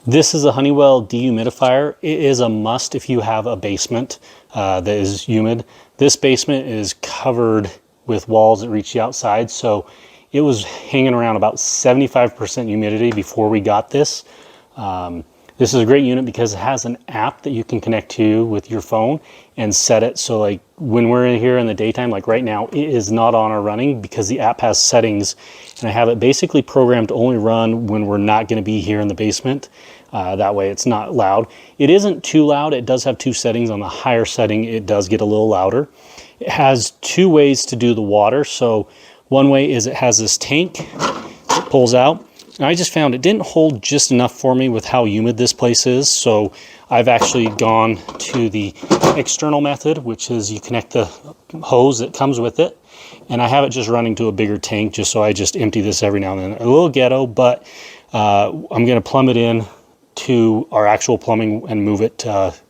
This is a Honeywell dehumidifier. It is a must if you have a basement that is humid. This basement is covered with walls that reach the outside, so it was hanging around about 75% humidity before we got this. This is a great unit because it has an app that you can connect to with your phone and set it so like when we're in here in the daytime, like right now, it is not on or running because the app has settings, and I have it basically programmed to only run when we're not going to be here in the basement. That way it's not loud. It isn't too loud. It does have two settings. On the higher setting, it does get a little louder. It has two ways to do the water. So one way is it has this tank, it pulls out. And I just found it didn't hold just enough for me with how humid this place is. So I've actually gone to the external method, which is you connect the hose that comes with it. And I have it just running to a bigger tank just so I just empty this every now and then. A little ghetto, but I'm going to plumb it in to our actual plumbing and move it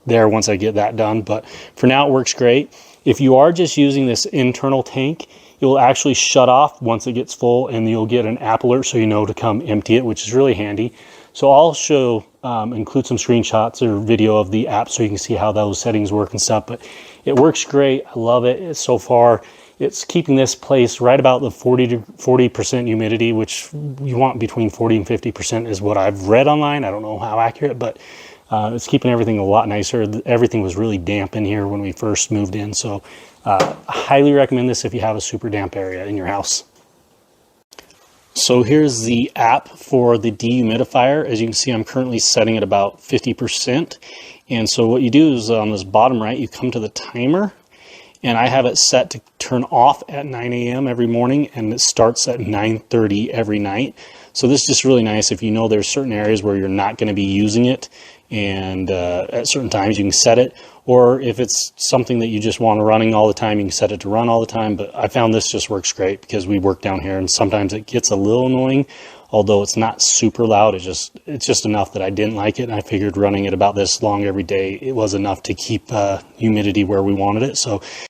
there once I get that done. But for now, it works great. If you are just using this internal tank, it will actually shut off once it gets full, and you'll get an app alert so you know to come empty it, which is really handy. So I'll show, include some screenshots or video of the app so you can see how those settings work and stuff. But it works great. I love it so far. It's keeping this place right about the 40% humidity, which you want between 40 and 50% is what I've read online. I don't know how accurate, but it's keeping everything a lot nicer. Everything was really damp in here when we first moved in. So I highly recommend this if you have a super damp area in your house. So here's the app for the dehumidifier. As you can see, I'm currently setting it about 50%. And so what you do is on this bottom right, you come to the timer, and I have it set to turn off at 9 a.m. every morning, and it starts at 9:30 every night. So this is just really nice if you know there's certain areas where you're not going to be using it, and at certain times you can set it. Or if it's something that you just want running all the time, you can set it to run all the time. But I found this just works great because we work down here, and sometimes it gets a little annoying, although it's not super loud. It's just enough that I didn't like it, and I figured running it about this long every day, it was enough to keep humidity where we wanted it. So